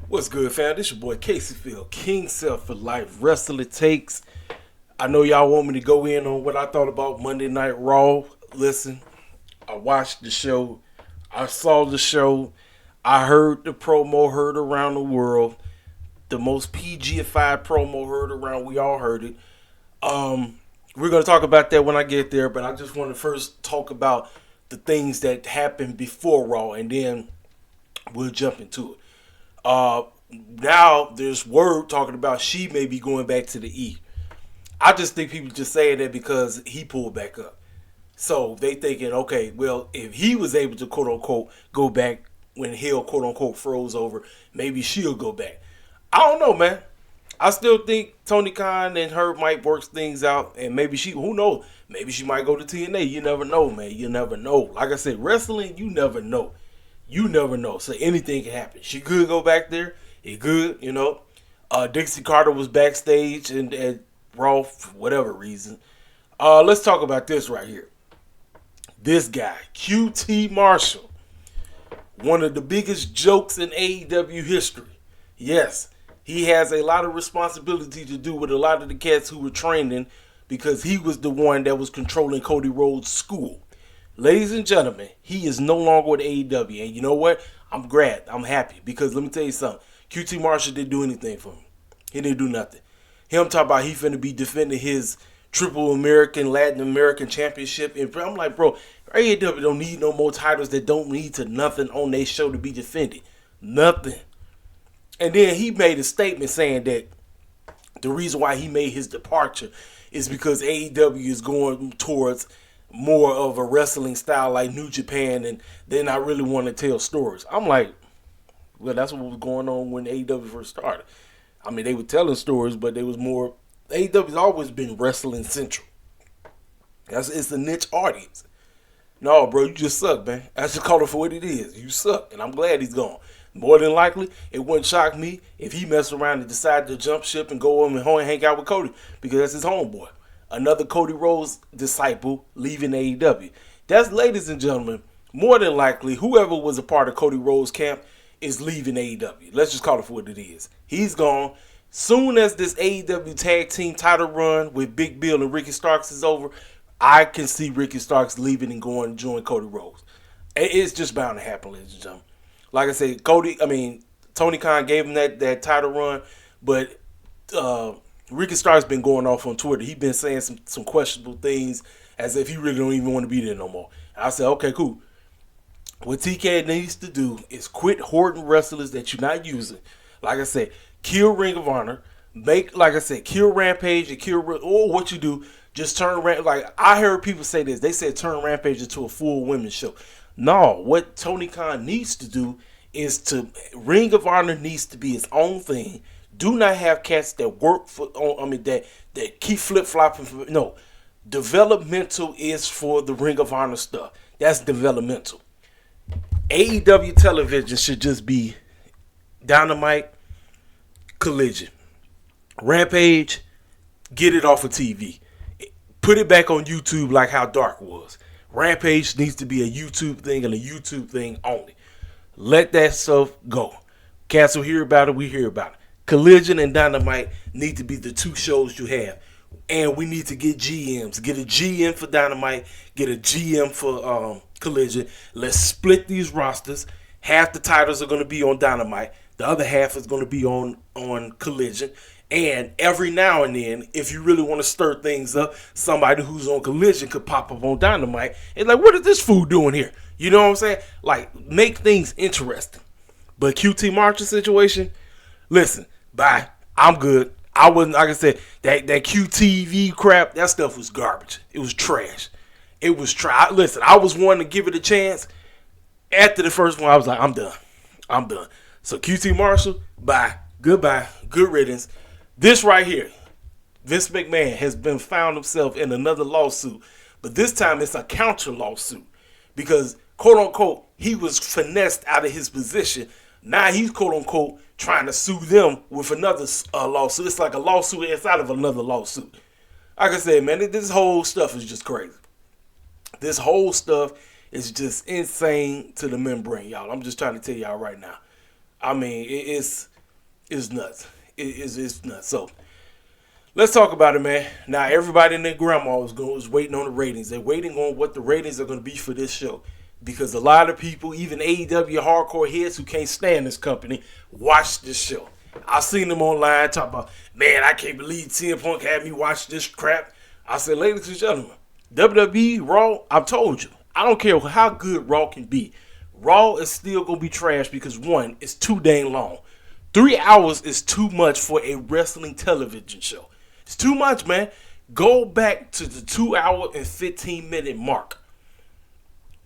What's good, fam? This your boy Casey Field, King Self for Life Wrestling Takes. I know y'all want me to go in on what I thought about Monday Night Raw. Listen, I watched the show. I saw the show. I heard the promo heard around the world. The most PG-ified promo heard around. We all heard it. We're going to talk about that when I get there, but I just want to first talk about the things that happened before Raw, and then we'll jump into it. Now there's word talking about she may be going back to the E. I just think people just saying that because he pulled back up. So they thinking, okay, well, if he was able to quote unquote go back when hell quote unquote froze over, maybe she'll go back. I don't know, man. I still think Tony Khan and her might work things out, and maybe who knows? Maybe she might go to TNA. You never know, man. You never know. Like I said, wrestling, you never know. You never know. So anything can happen. She could go back there. It could, you know. Dixie Carter was backstage and at Raw for whatever reason. Let's talk about this right here. This guy, QT Marshall, one of the biggest jokes in AEW history. Yes, he has a lot of responsibility to do with a lot of the cats who were training because he was the one that was controlling Cody Rhodes' school. Ladies and gentlemen, he is no longer with AEW. And you know what? I'm glad. I'm happy. Because let me tell you something. QT Marshall didn't do anything for me. He didn't do nothing. Him talking about he finna be defending his triple American, Latin American championship. And I'm like, bro, AEW don't need no more titles that don't need to nothing on their show to be defended. Nothing. And then he made a statement saying that the reason why he made his departure is because AEW is going towards more of a wrestling style like New Japan, and they not really want to tell stories. I'm like, well, that's what was going on when AEW first started. I mean, they were telling stories, but they was more. AEW's always been wrestling central. It's a niche audience. No, bro, you just suck, man. I just call it for what it is. You suck, and I'm glad he's gone. More than likely, it wouldn't shock me if he messed around and decided to jump ship and go home and hang out with Cody because that's his homeboy. Another Cody Rhodes disciple leaving AEW. That's, ladies and gentlemen, more than likely, whoever was a part of Cody Rhodes' camp is leaving AEW. Let's just call it for what it is. He's gone. Soon as this AEW tag team title run with Big Bill and Ricky Starks is over, I can see Ricky Starks leaving and going to join Cody Rhodes. It's just bound to happen, ladies and gentlemen. Like I said, Tony Khan gave him that title run, but Ricky Starks been going off on Twitter. He been saying some questionable things as if he really don't even want to be there no more. And I said, okay, cool. What TK needs to do is quit hoarding wrestlers that you're not using. Like I said, kill Ring of Honor. Kill Rampage and or what you do, just turn like I heard people say this. They said turn Rampage into a full women's show. No, what Tony Khan needs to do is Ring of Honor needs to be its own thing. Do not have cats that work that keep flip-flopping. No. Developmental is for the Ring of Honor stuff. That's developmental. AEW television should just be Dynamite, Collision. Rampage, get it off of TV. Put it back on YouTube like how Dark was. Rampage needs to be a YouTube thing and a YouTube thing only. Let that stuff go. Cats will hear about it, we hear about it. Collision and Dynamite need to be the two shows you have. And we need to get GMs. Get a GM for Dynamite. Get a GM for Collision. Let's split these rosters. Half the titles are going to be on Dynamite. The other half is going to be on Collision. And every now and then, if you really want to stir things up, somebody who's on Collision could pop up on Dynamite. And like, what is this fool doing here? You know what I'm saying? Like, make things interesting. But QT Marshall situation, listen, bye. I'm good. I wasn't, like I said, that QTV crap, that stuff was garbage. It was trash. It was trash. Listen, I was wanting to give it a chance. After the first one, I was like, I'm done. So QT Marshall, bye. Goodbye. Good riddance. This right here, Vince McMahon has been found himself in another lawsuit. But this time it's a counter lawsuit. Because, quote unquote, he was finessed out of his position. Now he's, quote unquote, trying to sue them with another lawsuit. It's like a lawsuit inside of another lawsuit. Like I said, man, this whole stuff is just crazy. This whole stuff is just insane to the membrane, y'all. I'm just trying to tell y'all right now. I mean, it's It's nuts. It's nuts. So let's talk about it, man. Now everybody and their grandma was waiting on the ratings. They're waiting on what the ratings are going to be for this show. Because a lot of people, even AEW hardcore heads who can't stand this company, watch this show. I seen them online talk about, man, I can't believe CMPunk had me watch this crap. I said, ladies and gentlemen, WWE Raw, I've told you, I don't care how good Raw can be. Raw is still going to be trash because, one, it's too dang long. 3 hours is too much for a wrestling television show. It's too much, man. Go back to the 2 hour and 15 minute mark.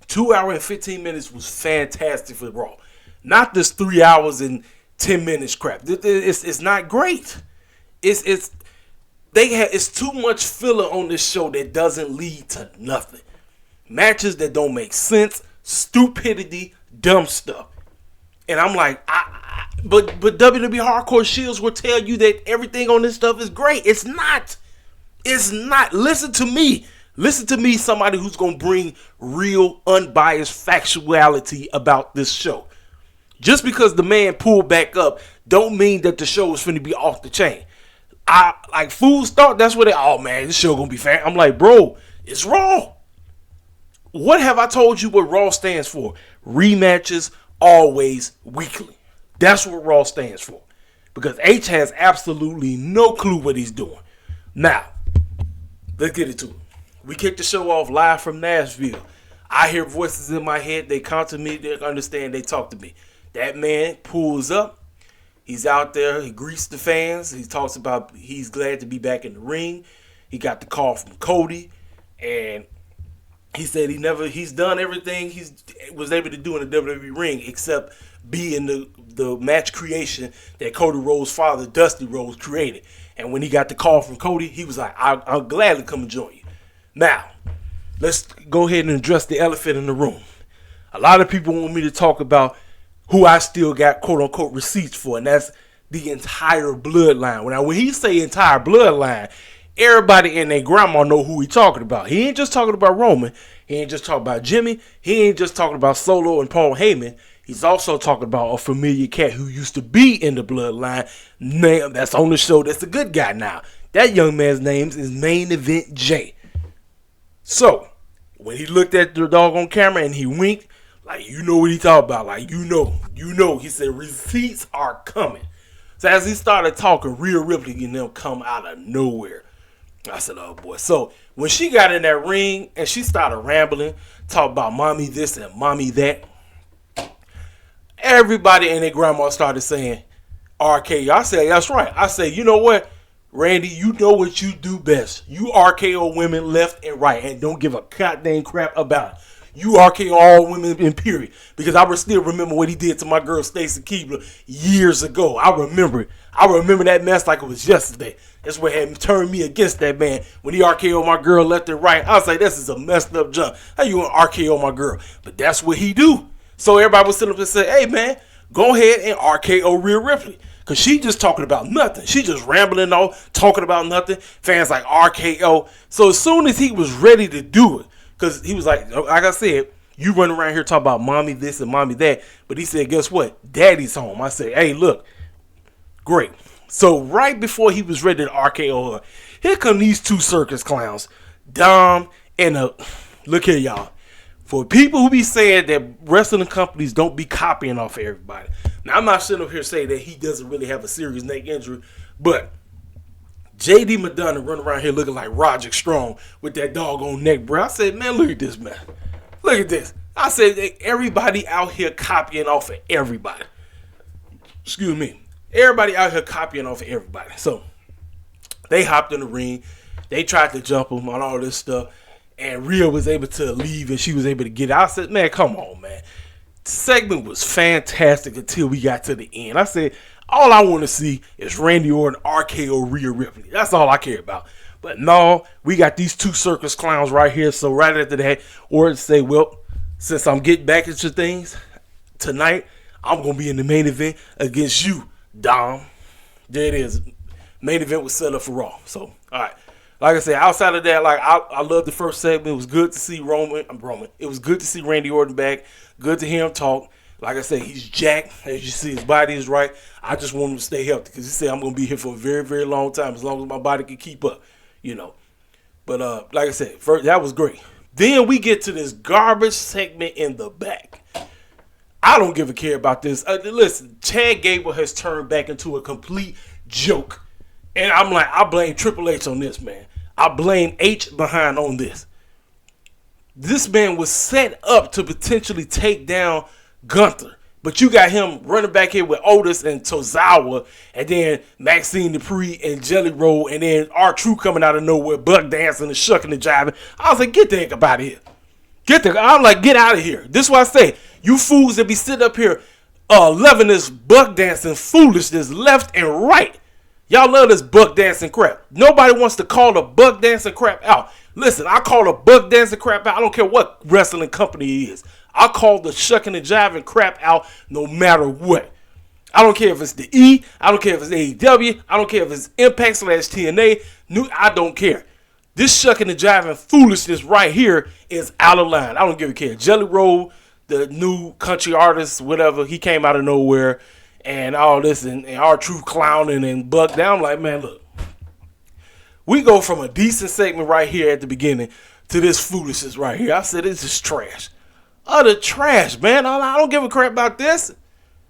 2 hour and 15 minutes was fantastic for Raw. Not this 3 hours and 10 minutes crap. It's not great. It's too much filler on this show that doesn't lead to nothing. Matches that don't make sense, stupidity, dumb stuff. And I'm like, but WWE Hardcore Shields will tell you that everything on this stuff is great. It's not. It's not. Listen to me. Listen to me, somebody who's going to bring real, unbiased factuality about this show. Just because the man pulled back up don't mean that the show is finna be off the chain. Like fools thought that's what oh man, this show gonna be fan. I'm like, bro, it's Raw. What have I told you what Raw stands for? Rematches, always weekly. That's what Raw stands for. Because H has absolutely no clue what he's doing. Now, let's get into it. We kicked the show off live from Nashville. I hear voices in my head. They come to me. They understand. They talk to me. That man pulls up. He's out there. He greets the fans. He talks about he's glad to be back in the ring. He got the call from Cody. And he said he's done everything he was able to do in the WWE ring except be in the match creation that Cody Rhodes' father, Dusty Rhodes, created. And when he got the call from Cody, he was like, I'll gladly come and join you. Now, let's go ahead and address the elephant in the room. A lot of people want me to talk about who I still got quote-unquote receipts for, and that's the entire bloodline. Now, when he say entire bloodline, everybody and their grandma know who he talking about. He ain't just talking about Roman. He ain't just talking about Jimmy. He ain't just talking about Solo and Paul Heyman. He's also talking about a familiar cat who used to be in the bloodline. Now, that's on the show. That's a good guy now. That young man's name is Main Event Jay. So, when he looked at the dog on camera and he winked, like, you know what he talking about. Like, you know. He said, receipts are coming. So, as he started talking, Rhea Ripley and them come out of nowhere. I said, oh, boy. So, when she got in that ring and she started rambling, talking about mommy this and mommy that, everybody and their grandma started saying, RKO. I said, that's right. I said, you know what? Randy, you know what you do best. You RKO women left and right and don't give a goddamn crap about it. You RKO all women in period. Because I still remember what he did to my girl Stacey Keebler years ago. I remember it. I remember that mess like it was yesterday. That's what had turned me against that man. When he RKO my girl left and right, I was like, this is a messed up jump. How you gonna RKO my girl? But that's what he do. So everybody was sitting up and say, hey man, go ahead and RKO Rhea Ripley. Because she just talking about nothing. She just rambling off, talking about nothing. Fans like RKO. So as soon as he was ready to do it, because he was like I said, you run around here talking about mommy this and mommy that. But he said, guess what? Daddy's home. I said, hey, look. Great. So right before he was ready to RKO her, here come these two circus clowns. Dom and look here, y'all. For people who be saying that wrestling companies don't be copying off of everybody. Now, I'm not sitting up here saying that he doesn't really have a serious neck injury, but JD Madonna running around here looking like Roger Strong with that doggone neck, bro. I said, man, look at this, man. Look at this. I said, everybody out here copying off of everybody. Excuse me. Everybody out here copying off of everybody. So, they hopped in the ring. They tried to jump him on all this stuff. And Rhea was able to leave and she was able to get out. I said, man, come on, man. The segment was fantastic until we got to the end. I said, all I want to see is Randy Orton RKO Rhea Ripley. That's all I care about. But no, we got these two circus clowns right here. So right after that, Orton say, well, since I'm getting back into things tonight, I'm going to be in the main event against you, Dom. There it is. Main event was set up for Raw. So, all right. Like I said, outside of that, like I love the first segment. It was good to see Roman. It was good to see Randy Orton back. Good to hear him talk. Like I said, he's jacked. As you see, his body is right. I just want him to stay healthy because he said I'm going to be here for a very, very long time as long as my body can keep up, you know. But like I said, first, that was great. Then we get to this garbage segment in the back. I don't give a care about this. Listen, Chad Gable has turned back into a complete joke. And I'm like, I blame Triple H on this, man. I blame H behind on this. This man was set up to potentially take down Gunther. But you got him running back here with Otis and Tozawa, and then Maxine Dupree and Jelly Roll, and then R-Truth coming out of nowhere, buck dancing and shucking and jiving. I was like, get the heck up out of here. I'm like, get out of here. This is why I say, you fools that be sitting up here loving this buck dancing foolishness left and right. Y'all love this buck dancing crap. Nobody wants to call the buck dancing crap out. Listen, I call the buck dancing crap out. I don't care what wrestling company it is. I call the shucking and jiving crap out no matter what. I don't care if it's the E. I don't care if it's AEW. I don't care if it's Impact / TNA. I don't care. This shucking and jiving foolishness right here is out of line. I don't give a care. Jelly Roll, the new country artist, whatever, he came out of nowhere and all this and R-Truth clowning and buck down. I'm like, man, look. We go from a decent segment right here at the beginning to this foolishness right here. I said, this is trash. Utter trash, man. I don't give a crap about this. Is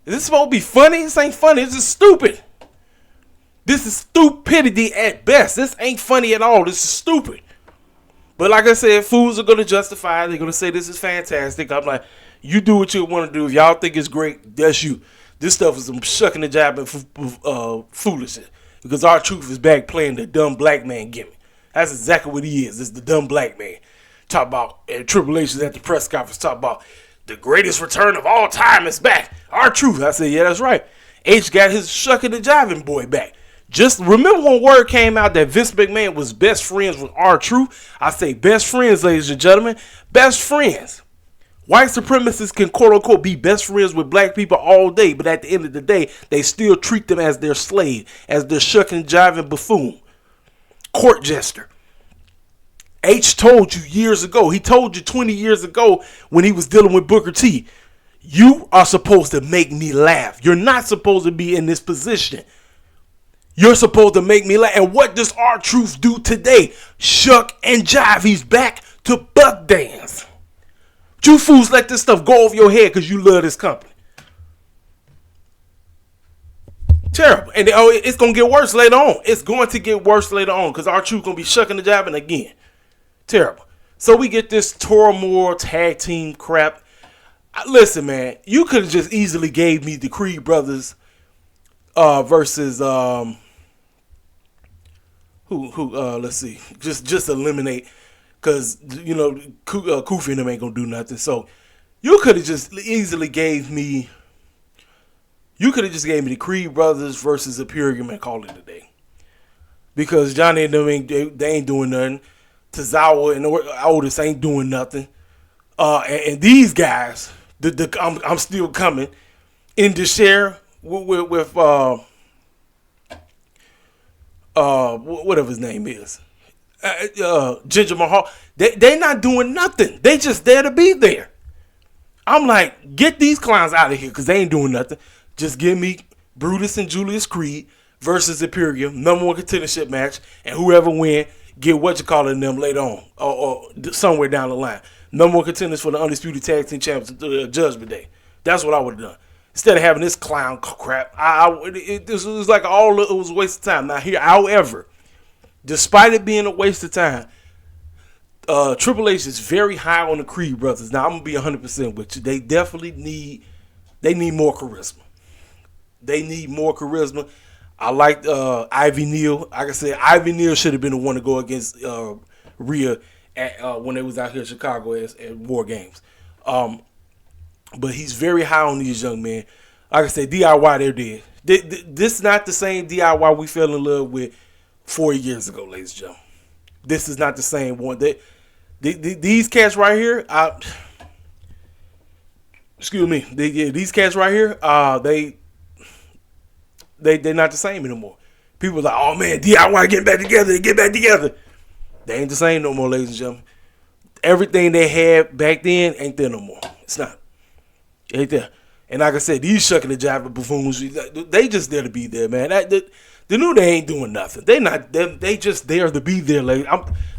this supposed to be funny? This ain't funny. This is stupid. This is stupidity at best. This ain't funny at all. This is stupid. But like I said, fools are going to justify it. They're going to say this is fantastic. I'm like, you do what you want to do. If y'all think it's great, that's you. This stuff is some shucking and jabbing foolishness. Because R-Truth is back playing the dumb black man gimmick. That's exactly what he is. It's the dumb black man. Talk about, and Triple H is at the press conference, talk about the greatest return of all time is back. R-Truth. I said, yeah, that's right. H got his shucking and jiving boy back. Just remember when word came out that Vince McMahon was best friends with R-Truth? I say best friends, ladies and gentlemen. Best friends. White supremacists can quote-unquote be best friends with black people all day, but at the end of the day, they still treat them as their slave, as their shucking and jiving buffoon. Court jester. H told you years ago, he told you 20 years ago when he was dealing with Booker T, you are supposed to make me laugh. You're not supposed to be in this position. You're supposed to make me laugh. And what does R-Truth do today? Shuck and jive. He's back to buck dance. You fools let this stuff go over your head because you love this company. Terrible. And it's going to get worse later on. It's going to get worse later on because R-Truth going to be shucking and jiving again. Terrible. So we get this turmoil tag team crap. Listen, man, you could have just easily gave me the Creed brothers versus let's see, just eliminate, because you know Kofi and them ain't gonna do nothing. So you could have just easily gave me. You could have just gave me the Creed brothers versus Imperium and call it a day, because Johnny and them they ain't doing nothing. Tozawa and Otis ain't doing nothing. And these guys, I'm still coming in the share with whatever his name is, Ginger Mahal. They not doing nothing. They just there to be there. I'm like, get these clowns out of here because they ain't doing nothing. Just give me Brutus and Julius Creed versus Imperium, #1 contendership match, and whoever win, get what you calling them later on or somewhere down the line. #1 contenders for the Undisputed Tag Team Champions Judgment Day. That's what I would have done. Instead of having this clown crap, this was like it was a waste of time. Now here, however, despite it being a waste of time, Triple H is very high on the Creed brothers. Now I'm gonna be 100% with you. They definitely need more charisma. They need more charisma. I liked Ivy Neal. Like I said, Ivy Neal should have been the one to go against Rhea when they was out here in Chicago at War Games. But he's very high on these young men. Like I said, DIY, they're dead. This is not the same DIY we fell in love with 4 years ago, ladies and gentlemen. This is not the same one. These cats right here, excuse me, these cats right here, they're not the same anymore. People are like, oh man, DIY get back together. They ain't the same no more, ladies and gentlemen. Everything they had back then ain't there no more. It's not. It ain't there. And like I said, these shucking the jive buffoons, they just there to be there, man. The New Day ain't doing nothing. They just there to be there. Like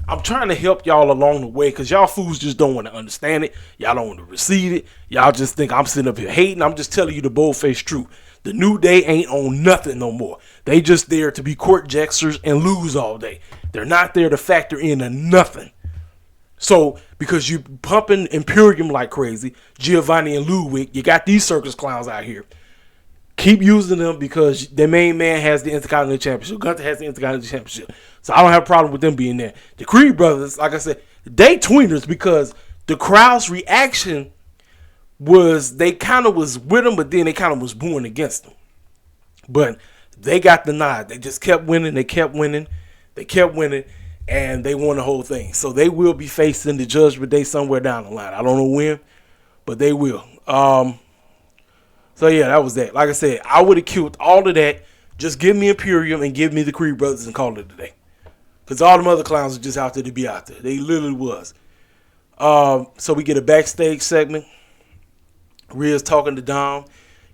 I'm trying to help y'all along the way because y'all fools just don't want to understand it. Y'all don't want to receive it. Y'all just think I'm sitting up here hating. I'm just telling you the bold-faced truth. The New Day ain't on nothing no more. They just there to be court jesters and lose all day. They're not there to factor into nothing. So, because you pumping Imperium like crazy, Giovanni and Ludwig, you got these circus clowns out here. Keep using them because the main man has the Intercontinental Championship. Gunther has the Intercontinental Championship. So, I don't have a problem with them being there. The Creed brothers, like I said, they tweeners because the crowd's reaction was they kind of was with them, but then they kind of was booing against them. But they got the nod. They just kept winning. They kept winning. They kept winning. And they won the whole thing. So they will be facing the Judgment Day somewhere down the line. I don't know when, but they will. So yeah, that was that. Like I said, I would have killed all of that. Just give me Imperium and give me the Creed brothers and call it a day. Because all them other clowns are just out there to be out there. They literally was. So we get a backstage segment. Rhea's talking to Dom,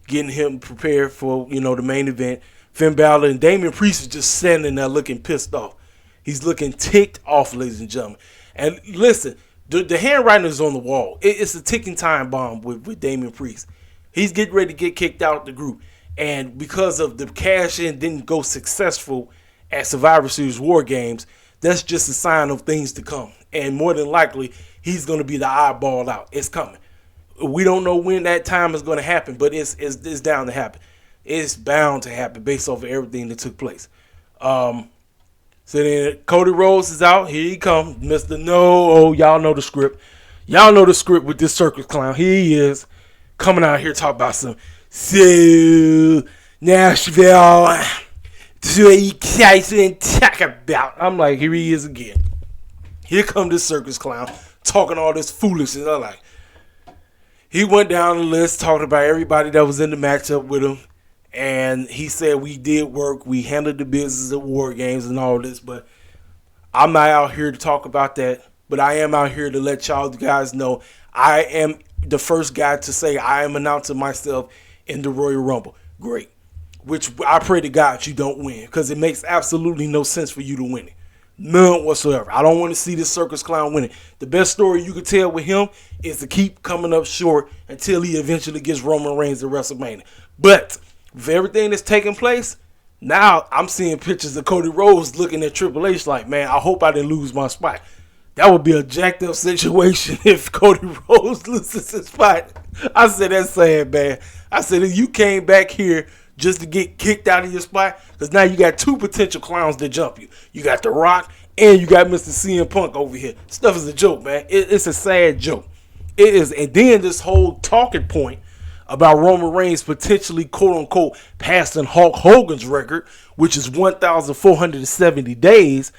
getting him prepared for, the main event. Finn Balor and Damian Priest is just standing there looking pissed off. He's looking ticked off, ladies and gentlemen. And listen, the handwriting is on the wall. It's a ticking time bomb with Damian Priest. He's getting ready to get kicked out the group. And because of the cash-in didn't go successful at Survivor Series War Games, that's just a sign of things to come. And more than likely, he's going to be the oddball out. It's coming. We don't know when that time is going to happen, but it's down to happen. It's bound to happen based off of everything that took place. So then Cody Rhodes is out. Here he comes. Mr. No. Y'all know the script. Y'all know the script with this circus clown. Here he is coming out here talking about some Nashville. This is what you guys didn't talk about. I'm like, here he is again. Here come this circus clown talking all this foolishness. I'm like, he went down the list talking about everybody that was in the matchup with him. And he said we did work, we handled the business at War Games and all this, but I'm not out here to talk about that. But I am out here to let y'all guys know I am the first guy to say I am announcing myself in the Royal Rumble. Great. Which I pray to God you don't win because it makes absolutely no sense for you to win it. None whatsoever. I don't want to see this circus clown winning. The best story you could tell with him is to keep coming up short until he eventually gets Roman Reigns at WrestleMania. But with everything that's taking place, now I'm seeing pictures of Cody Rhodes looking at Triple H like, man, I hope I didn't lose my spot. That would be a jacked up situation if Cody Rhodes loses his spot. I said, that's sad, man. I said, if you came back here just to get kicked out of your spot, because now you got two potential clowns that jump you. You got The Rock and you got Mr. CMPunk over here. Stuff is a joke, man. It's a sad joke. It is. And then this whole talking point about Roman Reigns potentially, quote-unquote, passing Hulk Hogan's record, which is 1,470 days,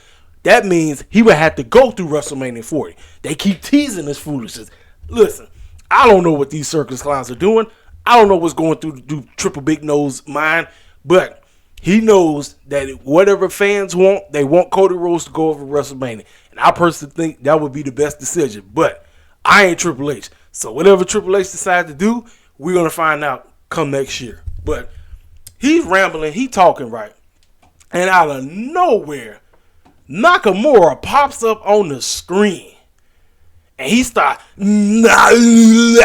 that means he would have to go through WrestleMania 40. They keep teasing this foolishness. Listen, I don't know what these circus clowns are doing. I don't know what's going through Triple Big Nose mind, but he knows that whatever fans want, they want Cody Rhodes to go over WrestleMania. And I personally think that would be the best decision. But I ain't Triple H. So whatever Triple H decides to do, we're going to find out come next year. But he's rambling. He talking right. And out of nowhere, Nakamura pops up on the screen. And he starts, Cody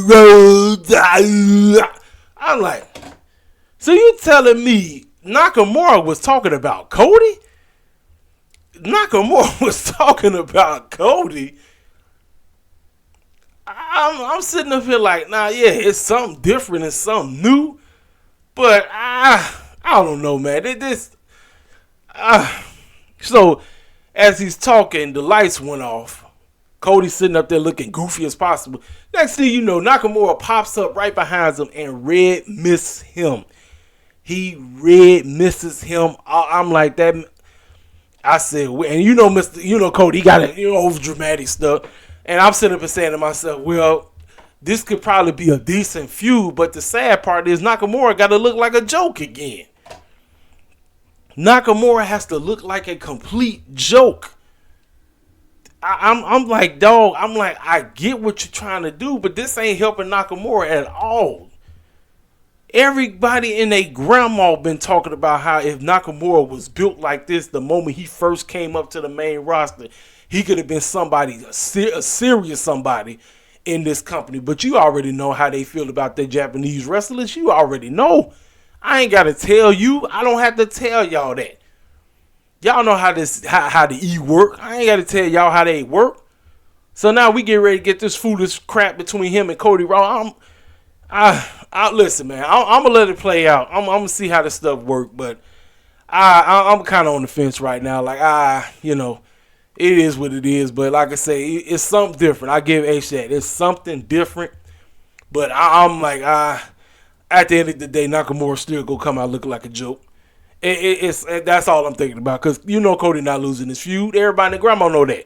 Rhodes. I'm like, so you telling me Nakamura was talking about Cody? Nakamura was talking about Cody? I'm sitting up here like, nah, yeah, it's something different, it's something new, but I don't know, man. So as he's talking, the lights went off. Cody's sitting up there looking goofy as possible. Next thing you know, Nakamura pops up right behind him and red misses him. He red misses him. I'm like that. I said, and Cody, he got it, over dramatic stuff. And I'm sitting up and saying to myself, well, this could probably be a decent feud, but the sad part is Nakamura got to look like a joke again. Nakamura has to look like a complete joke. I'm like, dog, I'm like, I get what you're trying to do, but this ain't helping Nakamura at all. Everybody and their grandma been talking about how if Nakamura was built like this the moment he first came up to the main roster, he could have been somebody, a serious somebody in this company. But you already know how they feel about the Japanese wrestlers. You already know. I ain't got to tell you. I don't have to tell y'all that. Y'all know how the E work. I ain't got to tell y'all how they work. So now we get ready to get this foolish crap between him and Cody Rhodes. I listen, man. I'm gonna let it play out. I'm gonna see how this stuff work, but I'm kind of on the fence right now. Like it is what it is. But like I say, it's something different. I give H that. It's something different. But I'm like, at the end of the day, Nakamura still gonna come out looking like a joke. That's all I'm thinking about, because Cody not losing this feud. Everybody in the grandma know that.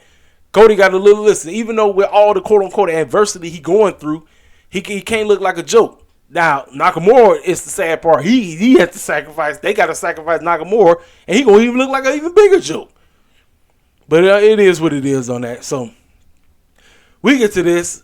Cody got a little listen. Even though with all the quote unquote adversity he going through, he can't look like a joke. Now Nakamura is the sad part. He has to sacrifice. They got to sacrifice Nakamura, and he gonna even look like an even bigger joke. But it is what it is on that. So we get to this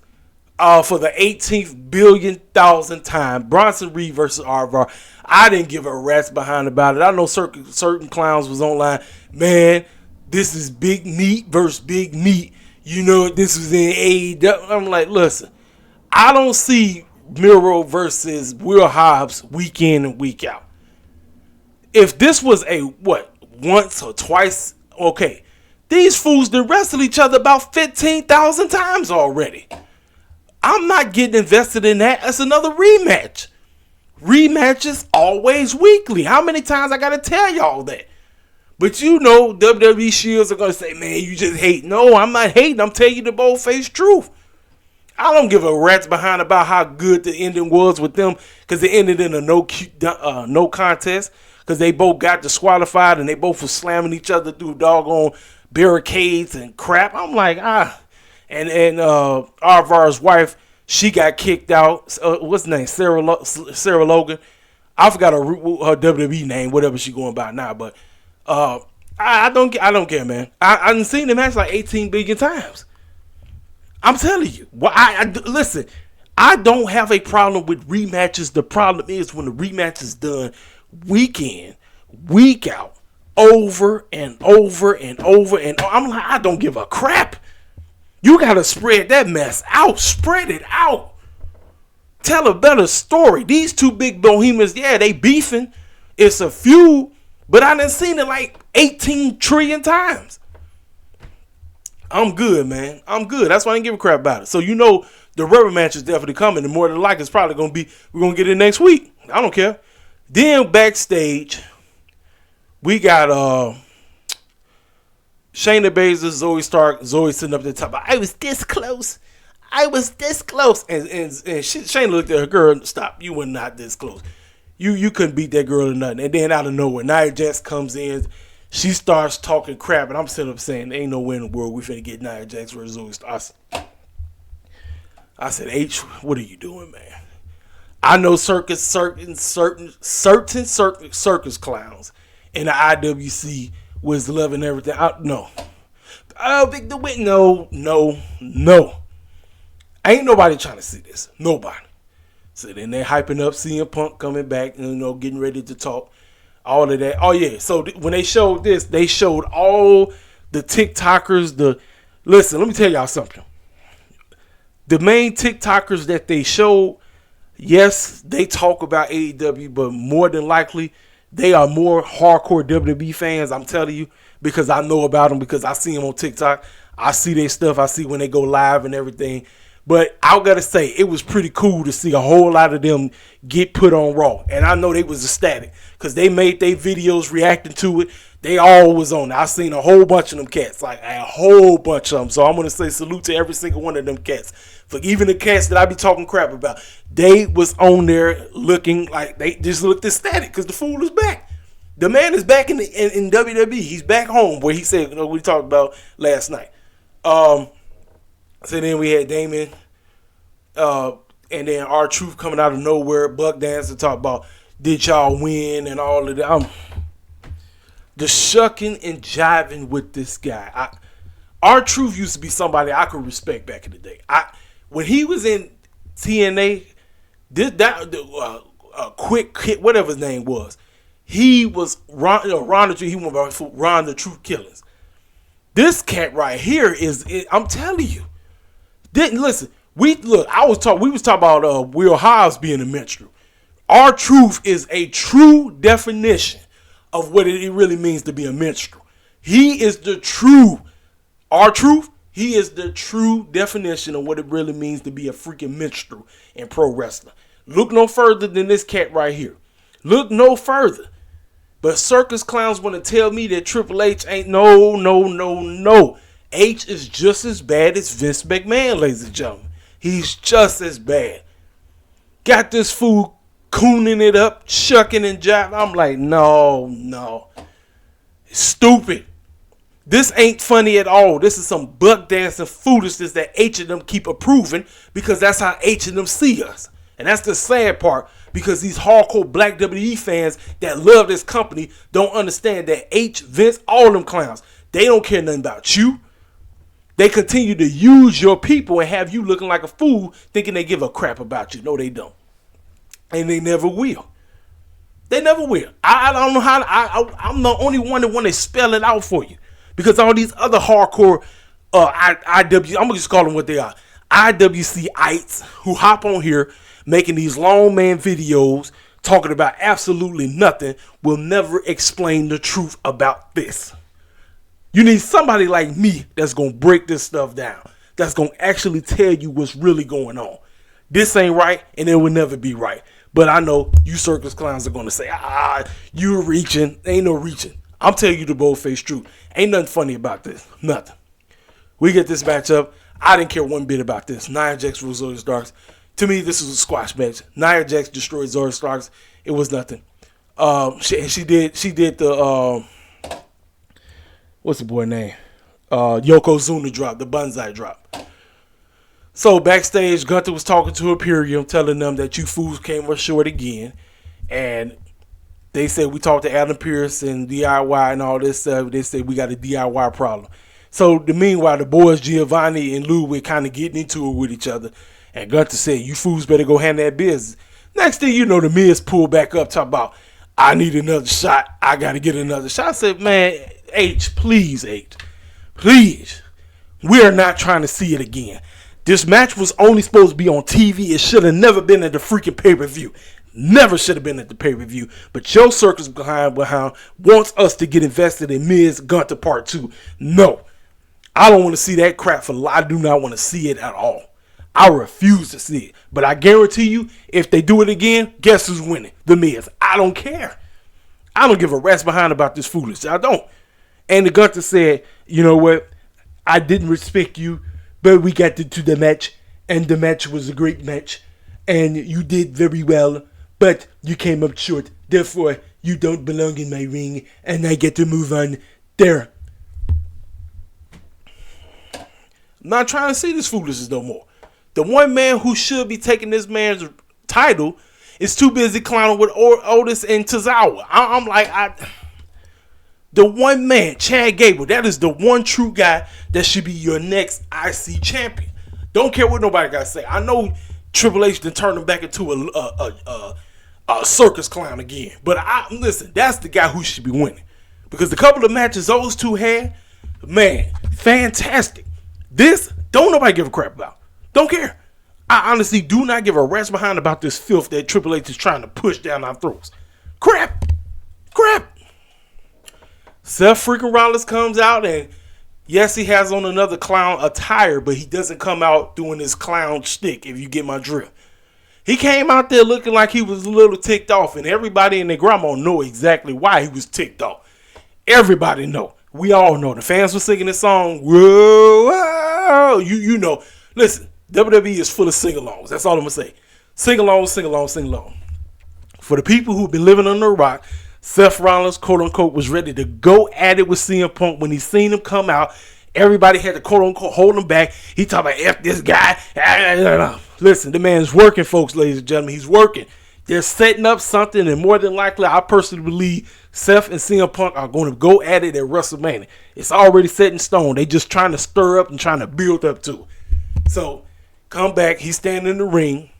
for the 18th billion thousand time. Bronson Reed versus R-Var. I didn't give a rat's behind about it. I know certain clowns was online. Man, this is big meat versus big meat. This was in AEW. I'm like, listen, I don't see Miro versus Will Hobbs week in and week out. If this was once or twice, okay. These fools done wrestled each other about 15,000 times already. I'm not getting invested in that. That's another rematch. Rematches always weekly. How many times I gotta tell y'all that? But WWE Shields are gonna say, man, you just hate. No, I'm not hating. I'm telling you the bold-faced truth. I don't give a rat's behind about how good the ending was with them, because it ended in a no contest, because they both got disqualified and they both were slamming each other through doggone barricades and crap. I'm like, and R-Var's wife, she got kicked out. What's her name? Sarah Logan. I forgot her WWE name, whatever she going by now. But I don't care, man. I done seen the match like 18 billion times. I'm telling you. Well, listen. I don't have a problem with rematches. The problem is when the rematch is done week in, week out, over and over and over and over. I'm like, I don't give a crap. You gotta spread that mess out. Spread it out. Tell a better story. These two big bohemians, yeah, they beefing. It's a feud, but I done seen it like 18 trillion times. I'm good, man. I'm good. That's why I didn't give a crap about it. So the rubber match is definitely coming. And more than likely, it's probably going to be, we're going to get it next week. I don't care. Then backstage, we got Shayna Baszler, Zoe Stark, Zoe sitting up at the top. I was this close. And Shayna looked at her, girl, stop. You were not this close. You couldn't beat that girl or nothing. And then out of nowhere, Nia Jax comes in. She starts talking crap, and I'm sitting up saying, there ain't no way in the world we finna get Nia Jax versus Zoe Stark. I said, H, what are you doing, man? I know certain circus clowns in the IWC was loving everything. No. Victor Witt, no. Ain't nobody trying to see this. Nobody. So then they're hyping up CMPunk coming back and, getting ready to talk. All of that. Oh, yeah. So when they showed this, they showed all the TikTokers. Listen, let me tell y'all something. The main TikTokers that they showed, yes, they talk about AEW, but more than likely, they are more hardcore WWE fans, I'm telling you, because I know about them, because I see them on TikTok. I see their stuff. I see when they go live and everything. But I gotta say, it was pretty cool to see a whole lot of them get put on Raw. And I know they was ecstatic because they made their videos reacting to it. They all was on it. I seen a whole bunch of them cats, like a whole bunch of them. So I'm going to say salute to every single one of them cats. For even the cats that I be talking crap about, they was on there looking like they just looked ecstatic because the fool is back. The man is back in WWE. He's back home where he said, we talked about last night. So then we had Damon, and then R-Truth coming out of nowhere, Buck Dance to talk about did y'all win and all of that. The shucking and jiving with this guy. R-Truth used to be somebody I could respect back in the day. When he was in TNA, quick hit, whatever his name was, he was Ron the Truth. He went by Ron the Truth Killings. This cat right here I'm telling you. Listen. We was talking about Will Hobbs being a minstrel. R-Truth is a true definition of what it really means to be a minstrel. He is the true R-Truth. He is the true definition of what it really means to be a freaking minstrel in pro wrestling. Look no further than this cat right here. Look no further. But circus clowns want to tell me that Triple H ain't no. H is just as bad as Vince McMahon, ladies and gentlemen. He's just as bad. Got this fool cooning it up, shucking and jiving. I'm like, no. It's stupid. This ain't funny at all. This is some buck dancing foolishness that H and them keep approving because that's how H and them see us. And that's the sad part, because these hardcore black WWE fans that love this company don't understand that H, Vince, all them clowns, they don't care nothing about you. They continue to use your people and have you looking like a fool thinking they give a crap about you. No, they don't. And they never will. They never will. I don't know how. I'm the only one that want to spell it out for you. Because all these other hardcore I'm going to just call them what they are. IWC-ites who hop on here making these long man videos talking about absolutely nothing will never explain the truth about this. You need somebody like me that's going to break this stuff down. That's going to actually tell you what's really going on. This ain't right and it will never be right. But I know you circus clowns are going to say, you're reaching. Ain't no reaching. I'm telling you the bold-faced truth. Ain't nothing funny about this. Nothing. We get this matchup. I didn't care one bit about this. Nia Jax versus Zoe Starks. To me, this was a squash match. Nia Jax destroyed Zoe Starks. It was nothing. She did the what's the boy name? Yokozuna drop, the Banzai drop. So backstage, Gunther was talking to Imperium, telling them that you fools came up short again. And they said we talked to Adam Pearce and DIY and all this stuff. They said we got a DIY problem. So meanwhile, the boys Giovanni and Ludwig kind of getting into it with each other. And Gunther said, you fools better go handle that business. Next thing you know, the Miz pulled back up, talking about, I need another shot. I got to get another shot. I said, man, H, please, H. Please. We are not trying to see it again. This match was only supposed to be on TV. It should have never been at the freaking pay-per-view. Never should have been at the pay-per-view. But your circus behind wants us to get invested in Miz Gunther Part 2. No. I don't want to see that crap I do not want to see it at all. I refuse to see it. But I guarantee you, if they do it again, guess who's winning? The Miz. I don't care. I don't give a rat's behind about this foolishness. I don't. And the Gunther said, you know what? I didn't respect you, but we got to the match, and the match was a great match, and you did very well, but you came up short. Therefore, you don't belong in my ring, and I get to move on there. I'm not trying to see this foolishness no more. The one man who should be taking this man's title is too busy clowning with Otis and Tozawa. I'm like, the one man, Chad Gable, that is the one true guy that should be your next IC champion. Don't care what nobody got to say. I know Triple H done turned him back into a circus clown again. But listen, that's the guy who should be winning. Because the couple of matches those two had, man, fantastic. This, don't nobody give a crap about. Don't care. I honestly do not give a rat's behind about this filth that Triple H is trying to push down our throats. Crap. Seth freaking Rollins comes out, and yes, he has on another clown attire, but he doesn't come out doing his clown shtick, if you get my drift. He came out there looking like he was a little ticked off, and everybody and their grandma know exactly why he was ticked off. Everybody know. We all know. The fans were singing this song. Whoa, whoa. You know. Listen, WWE is full of sing-alongs. That's all I'm going to say. Sing-along, sing-along, sing-along. For the people who've been living on the rock, Seth Rollins, quote-unquote, was ready to go at it with CMPunk when he seen him come out. Everybody had to, quote-unquote, hold him back. He talking about F this guy. Listen, the man's working, folks, ladies and gentlemen. He's working. They're setting up something, and more than likely, I personally believe Seth and CM Punk are going to go at it at WrestleMania. It's already set in stone. They just trying to stir up and trying to build up to it. So, come back. He's standing in the ring,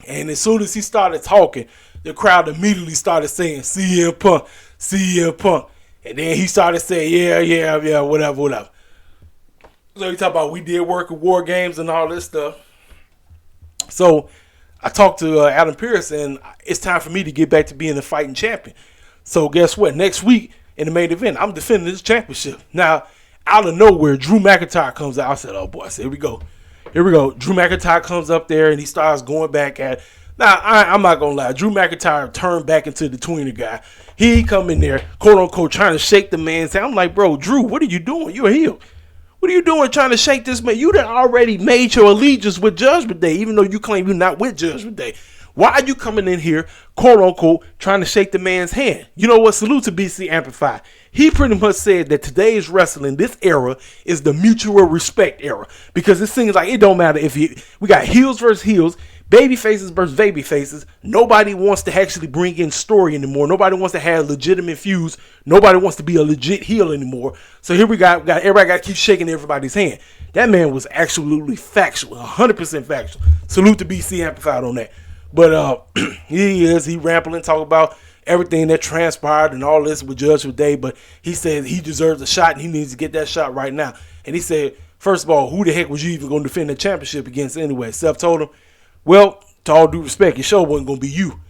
and as soon as he started talking, the crowd immediately started saying, CM Punk, CM Punk. And then he started saying, yeah, whatever. So he talked about we did work at War Games and all this stuff. So I talked to Adam Pearce, and it's time for me to get back to being the fighting champion. So guess what? Next week in the main event, I'm defending this championship. Now, out of nowhere, Drew McIntyre comes out. I said, oh boy, here we go. Drew McIntyre comes up there, and he starts going back at. Now, I'm not going to lie. Drew McIntyre turned back into the tweener guy. He come in there, quote unquote, trying to shake the man's hand. I'm like, bro, Drew, what are you doing? You're a heel. What are you doing trying to shake this man? You done already made your allegiance with Judgment Day, even though you claim you're not with Judgment Day. Why are you coming in here, quote unquote, trying to shake the man's hand? You know what? Salute to BC Amplified. He pretty much said that today's wrestling, this era, is the mutual respect era. Because it seems like it don't matter if we got heels versus heels, baby faces versus baby faces. Nobody wants to actually bring in story anymore. Nobody wants to have legitimate feuds. Nobody wants to be a legit heel anymore. So here we got everybody got to keep shaking everybody's hand. That man was absolutely factual, 100% factual. Salute to BC Amplified on that. But he rambling, talk about everything that transpired and all this with Judgment Day. But he said he deserves a shot and he needs to get that shot right now. And he said, first of all, who the heck was you even going to defend the championship against anyway? Seth told him, well, to all due respect, your show wasn't going to be you.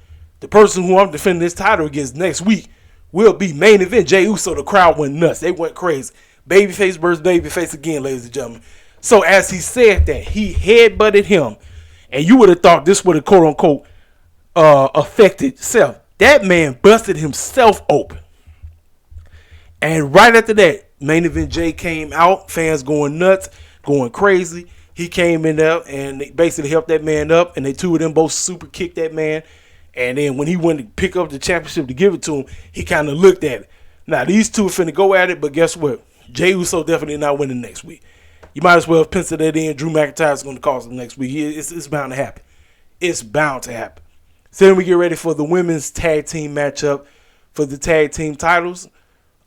The person who I'm defending this title against next week will be main event Jey Uso. The crowd went nuts. They went crazy. Babyface versus babyface again, ladies and gentlemen. So as he said that, he headbutted him. And you would have thought this would have, quote unquote, affected Seth. That man busted himself open. And right after that, main event Jey came out. Fans going nuts, going crazy. He came in there and they basically helped that man up. And they two of them both super kicked that man. And then when he went to pick up the championship to give it to him, he kind of looked at it. Now, these two are finna go at it. But guess what? Jey Uso definitely not winning next week. You might as well pencil that in. Drew McIntyre is going to cost him next week. It's bound to happen. It's bound to happen. So then we get ready for the women's tag team matchup for the tag team titles.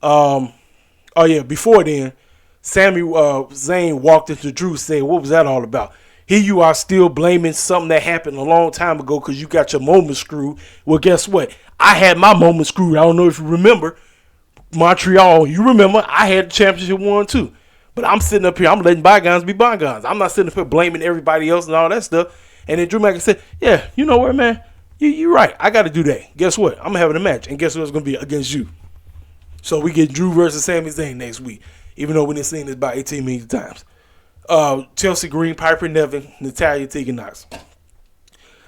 Before then, Sami Zayn walked into Drew saying, what was that all about? Here you are still blaming something that happened a long time ago because you got your moment screwed. Well, guess what? I had my moment screwed. I don't know if you remember. Montreal, you remember, I had the championship one too. But I'm sitting up here, I'm letting bygones be bygones. I'm not sitting up here blaming everybody else and all that stuff. And then Drew McIntyre said, yeah, you know what, man? You're right. I got to do that. Guess what? I'm having a match. And guess what? It's going to be against you. So we get Drew versus Sami Zayn next week. Even though we done seen this about 18 million times. Chelsea Green, Piper Niven, Natalya, Tegan Knox.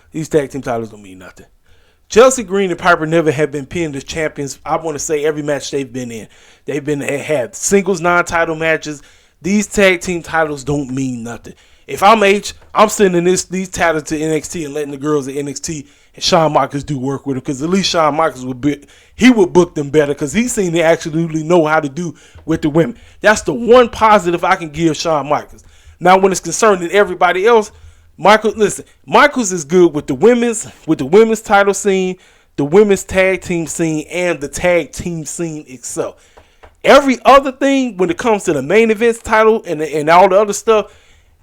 These tag team titles don't mean nothing. Chelsea Green and Piper Niven have been pinned as champions. I want to say every match they've been in. They've had singles non-title matches. These tag team titles don't mean nothing. If I'm H, I'm sending these titles to NXT and letting the girls at NXT and Shawn Michaels do work with them, because at least Shawn Michaels would book them better because he's seen they absolutely know how to do with the women. That's the one positive I can give Shawn Michaels. Now, when it's concerning everybody else, Michaels is good with the women's title scene, the women's tag team scene, and the tag team scene itself. Every other thing, when it comes to the main events title and all the other stuff,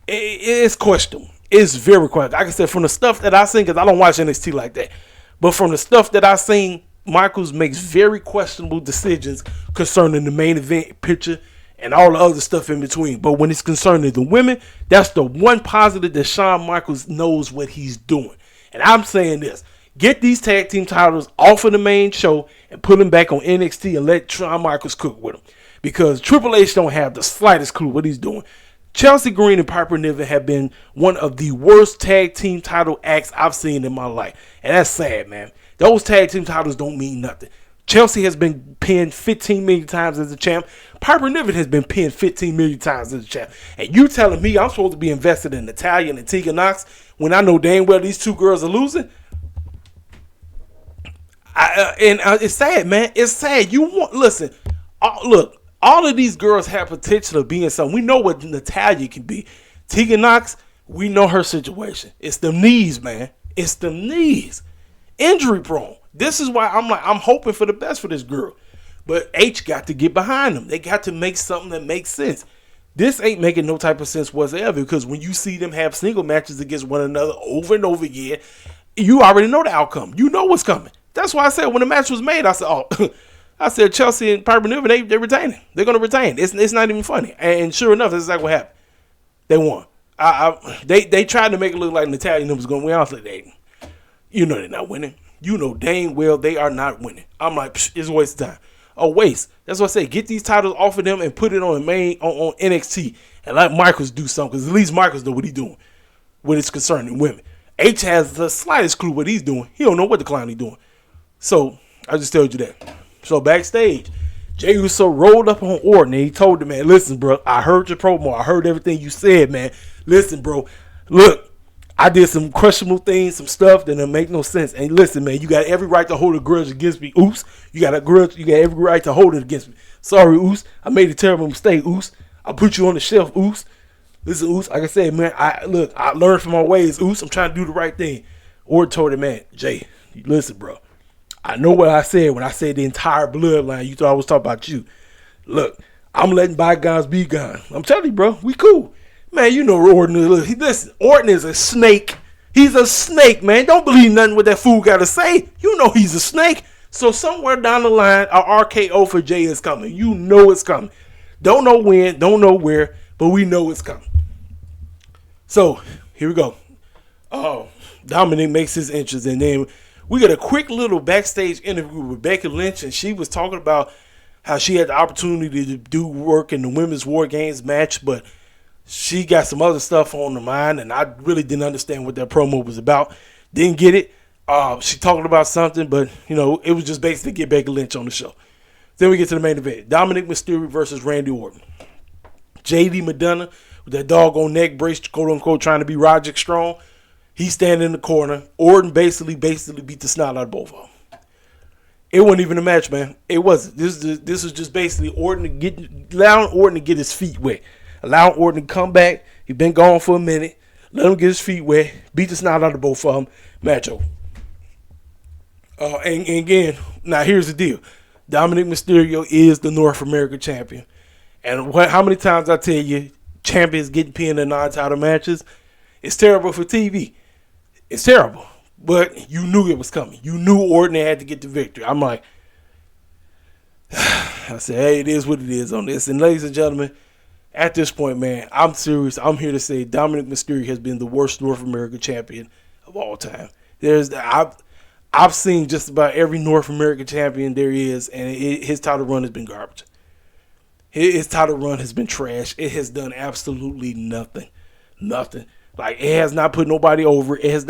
it's questionable. It's very questionable. Like I said, from the stuff that I've seen, because I don't watch NXT like that, but from the stuff that I've seen, Michaels makes very questionable decisions concerning the main event picture and all the other stuff in between. But when it's concerning the women, that's the one positive that Shawn Michaels knows what he's doing. And I'm saying this. Get these tag team titles off of the main show and put them back on NXT and let Shawn Michaels cook with them. Because Triple H don't have the slightest clue what he's doing. Chelsea Green and Piper Niven have been one of the worst tag team title acts I've seen in my life. And that's sad, man. Those tag team titles don't mean nothing. Chelsea has been pinned 15 million times as a champ. Piper Niven has been pinned 15 million times as a champ. And you telling me I'm supposed to be invested in Natalya and Tegan Knox when I know dang well these two girls are losing? It's sad, man. It's sad. Listen, look, all of these girls have potential of being something. We know what Natalya can be. Tegan Knox, we know her situation. It's them knees, man. It's them knees. injury prone. This is why I'm hoping for the best for this girl. But H got to get behind them. They got to make something that makes sense. This ain't making no type of sense whatsoever, because when you see them have single matches against one another over and over again, you already know the outcome. You know what's coming. That's why I said when the match was made, I said, oh, I said Chelsea and Piper Niven, they're retaining. They're going to retain. It's not even funny. And sure enough, that's exactly what happened. They won. They tried to make it look like Natalya was going to win. I was like, you know they're not winning. You know dang well they are not winning. I'm like, it's a waste of time. A waste. That's what I say. Get these titles off of them and put it on the main on NXT and let Michaels do something, because at least Michaels know what he's doing when it's concerning women. H has the slightest clue what he's doing. He don't know what the clown he's doing. So I just told you that. So backstage, Jey Uso rolled up on Orton and he told the man, listen, bro, I heard your promo. I heard everything you said, man. Listen, bro, look, I did some questionable things, some stuff that don't make no sense. And listen, man, you got every right to hold a grudge against me, Oos. You got every right to hold it against me. Sorry, Oos. I made a terrible mistake, Oos. I put you on the shelf, Oos. Listen, Oos, like I said, man, I learned from my ways, Oos. I'm trying to do the right thing. Orton told him, man, Jay, listen, bro. I know what I said when I said the entire bloodline. You thought I was talking about you. Look, I'm letting bygones be gone. I'm telling you, bro, we cool. Man, you know Orton is. Listen, Orton is a snake. He's a snake, man. Don't believe nothing what that fool got to say. You know he's a snake. So somewhere down the line, our RKO for Jay is coming. You know it's coming. Don't know when, don't know where, but we know it's coming. So here we go. Dominic makes his entrance, and then we got a quick little backstage interview with Becky Lynch, and she was talking about how she had the opportunity to do work in the Women's War Games match, but she got some other stuff on her mind, and I really didn't understand what that promo was about. Didn't get it. She talking about something, but, it was just basically to get Becky Lynch on the show. Then we get to the main event. Dominic Mysterio versus Randy Orton. JD McDonough with that doggone neck brace, quote-unquote, trying to be Roderick Strong. He's standing in the corner. Orton basically beat the snot out of both of them. It wasn't even a match, man. It wasn't. This was just basically allowing Orton to get his feet wet. Allowing Orton to come back. He's been gone for a minute. Let him get his feet wet. Beat the snot out of both of them. Match over. And again, now here's the deal. Dominic Mysterio is the North American champion. And how many times I tell you, champions getting pinned in non-title matches? It's terrible for TV. It's terrible. But you knew it was coming. You knew Orton had to get the victory. I'm like, I said, hey, it is what it is on this. And ladies and gentlemen, at this point, man, I'm serious. I'm here to say Dominic Mysterio has been the worst North American champion of all time. I've seen just about every North American champion there is, and his title run has been garbage. His title run has been trash. It has done absolutely nothing. Nothing. Like, it has not put nobody over. He has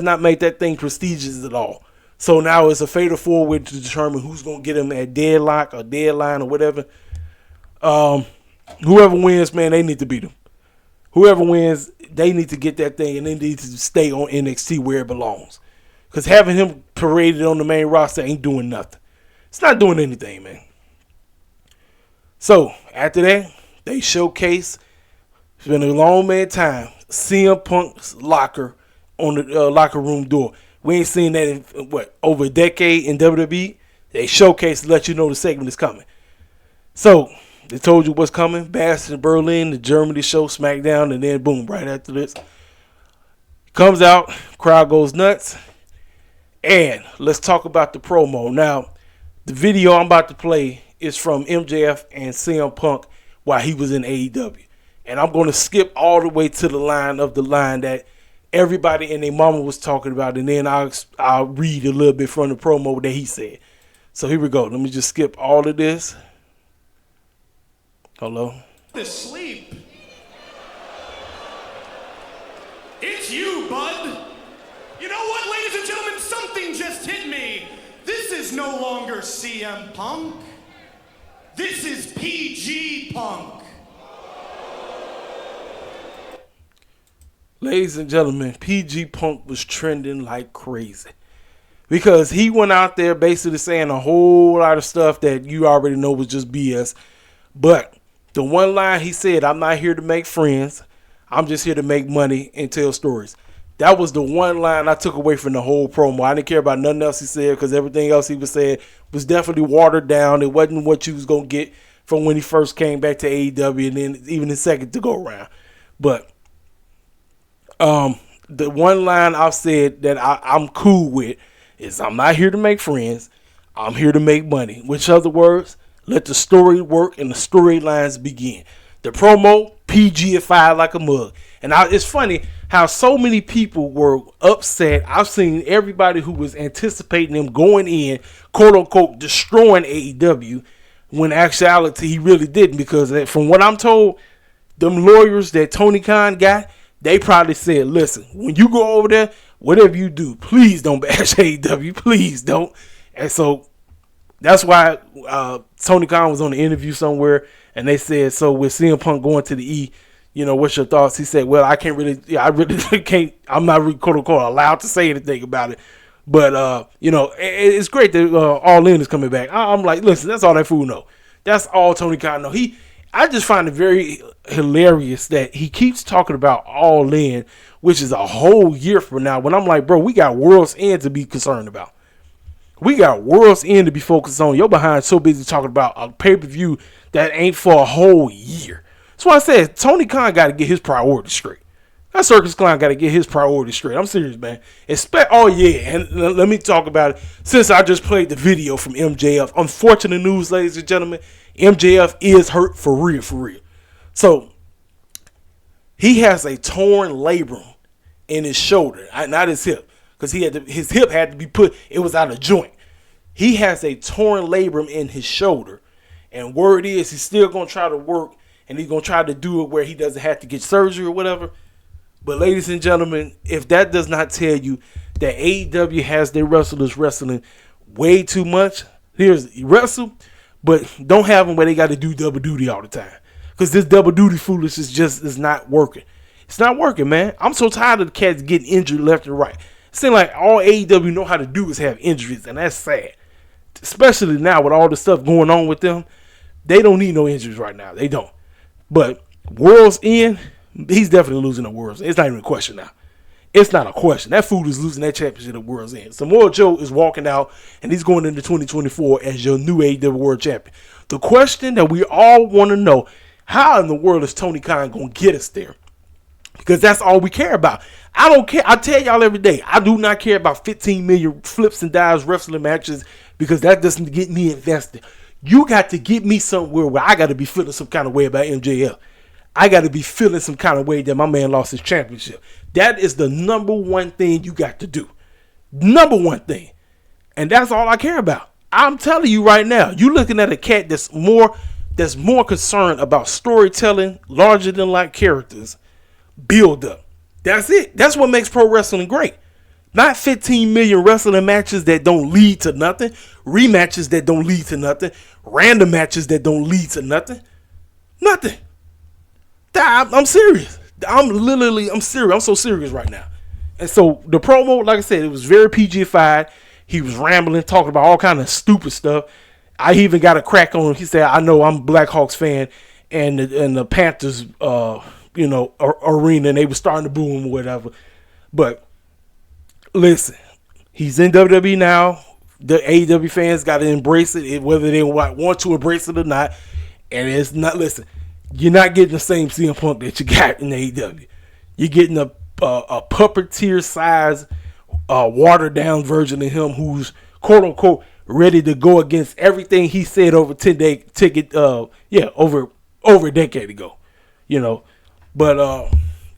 not made that thing prestigious at all. So now it's a fatal four-way to determine who's going to get him at deadlock or deadline or whatever. Whoever wins, man, they need to beat him. Whoever wins, they need to get that thing, and they need to stay on NXT where it belongs. Because having him paraded on the main roster ain't doing nothing. It's not doing anything, man. So, after that, they showcase, it's been a long, man, time, CM Punk's locker on the locker room door. We ain't seen that in, over a decade in WWE. They showcase to let you know the segment is coming. So, they told you what's coming. Bastard in Berlin, the Germany show, SmackDown, and then boom, right after this. Comes out, crowd goes nuts. And let's talk about the promo. Now, the video I'm about to play is from MJF and CM Punk while he was in AEW. And I'm going to skip all the way to the line that everybody and their mama was talking about. And then I'll read a little bit from the promo that he said. So here we go. Let me just skip all of this. Hello? Sleep. It's you, bud. You know what, ladies and gentlemen? Something just hit me. This is no longer CM Punk. This is PGPUNK. Ladies and gentlemen, PGPUNK was trending like crazy. Because he went out there basically saying a whole lot of stuff that you already know was just BS. But the one line he said, I'm not here to make friends. I'm just here to make money and tell stories. That was the one line I took away from the whole promo. I didn't care about nothing else he said because everything else he was saying was definitely watered down. It wasn't what you was going to get from when he first came back to AEW and then even the second to go around. But the one line I've said that I'm cool with is I'm not here to make friends. I'm here to make money. Which other words, let the story work and the storylines begin. The promo, PG-ified like a mug. And it's funny how so many people were upset. I've seen everybody who was anticipating him going in, quote-unquote, destroying AEW, when in actuality he really didn't. Because from what I'm told, them lawyers that Tony Khan got, they probably said, listen, when you go over there, whatever you do, please don't bash AEW. Please don't. And so that's why Tony Khan was on the interview somewhere, and they said, so with CM Punk going to the E, what's your thoughts? He said, well, I really can't, I'm not really, quote unquote, allowed to say anything about it. But, it's great that All In is coming back. I'm like, listen, that's all that fool know. That's all Tony Khan know. I just find it very hilarious that he keeps talking about All In, which is a whole year from now, when I'm like, bro, we got World's End to be concerned about. We got World's End to be focused on. You're behind so busy talking about a pay-per-view that ain't for a whole year. That's why I said Tony Khan got to get his priorities straight. That Circus Clown got to get his priorities straight. I'm serious, man. And let me talk about it. Since I just played the video from MJF, unfortunate news, ladies and gentlemen, MJF is hurt for real, for real. So, he has a torn labrum in his shoulder, not his hip, because his hip had to be put, it was out of joint. He has a torn labrum in his shoulder, and word is he's still going to try to work, and he's going to try to do it where he doesn't have to get surgery or whatever. But ladies and gentlemen, if that does not tell you that AEW has their wrestlers wrestling way too much, wrestle, but don't have them where they got to do double duty all the time. Because this double duty foolishness is not working. It's not working, man. I'm so tired of the cats getting injured left and right. It seems like all AEW know how to do is have injuries, and that's sad. Especially now with all the stuff going on with them. They don't need no injuries right now. They don't. But World's End, he's definitely losing the World's End. It's not even a question now. It's not a question. That fool is losing that championship at World's End. Samoa Joe is walking out, and he's going into 2024 as your new AEW World Champion. The question that we all want to know, how in the world is Tony Khan going to get us there? Because that's all we care about. I don't care. I tell y'all every day, I do not care about 15 million flips and dives wrestling matches because that doesn't get me invested. You got to get me somewhere where I got to be feeling some kind of way about MJF. I got to be feeling some kind of way that my man lost his championship. That is the number one thing you got to do. Number one thing. And that's all I care about. I'm telling you right now, you looking at a cat that's more concerned about storytelling, larger than life characters, build up. That's it. That's what makes pro wrestling great. Not 15 million wrestling matches that don't lead to nothing, rematches that don't lead to nothing, random matches that don't lead to nothing. Nothing. I'm serious. I'm serious. I'm so serious right now. And so the promo, like I said, it was very PG-fied. He was rambling, talking about all kind of stupid stuff. I even got a crack on him. He said, I know I'm a Blackhawks fan, and the Panthers, arena, and they were starting to boo him or whatever. But listen, he's in WWE now. The AEW fans got to embrace it, whether they want to embrace it or not. And it's not, listen, you're not getting the same CM Punk that you got in AEW. You're getting a puppeteer size, watered down version of him who's quote unquote ready to go against everything he said over 10-day ticket. Over a decade ago, But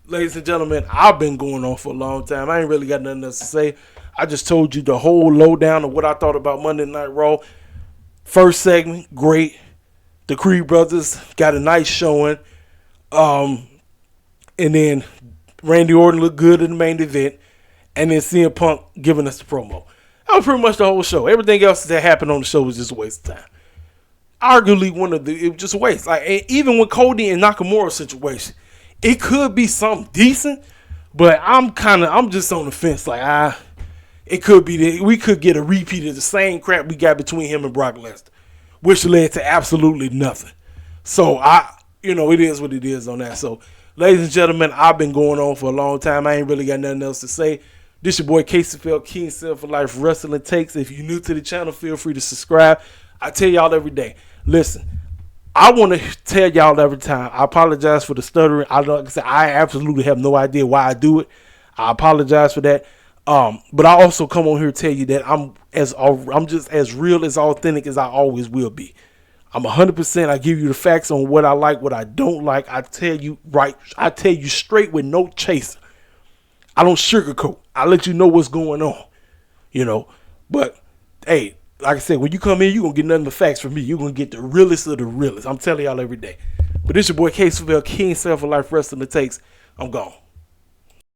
ladies and gentlemen, I've been going on for a long time. I ain't really got nothing else to say. I just told you the whole lowdown of what I thought about Monday Night Raw. First segment, great. The Creed brothers got a nice showing. And then Randy Orton looked good in the main event. And then CM Punk giving us the promo. That was pretty much the whole show. Everything else that happened on the show was just a waste of time. Arguably it was just a waste. Like, even with Cody and Nakamura situation, it could be something decent, but I'm just on the fence. Like, it could be we could get a repeat of the same crap we got between him and Brock Lesnar, which led to absolutely nothing. So it is what it is on that. So Ladies and gentlemen, I've been going on for a long time. I ain't really got nothing else to say. This your boy KCFL, King Self for Life Wrestling Takes. If you're new to the channel, feel free to subscribe. I tell y'all every day. Listen, I want to tell y'all every time. I apologize for the stuttering. I absolutely have no idea why I do it. I apologize for that. But I also come on here to tell you that I'm just as real, as authentic as I always will be. I'm 100%. I give you the facts on what I like, what I don't like. I tell you right. I tell you straight with no chaser. I don't sugarcoat. I let you know what's going on, But, hey, like I said, when you come in, you're going to get nothing but facts from me. You're going to get the realest of the realest. I'm telling y'all every day. But this your boy KCFL, King Self for Life Wrestling Takes. I'm gone.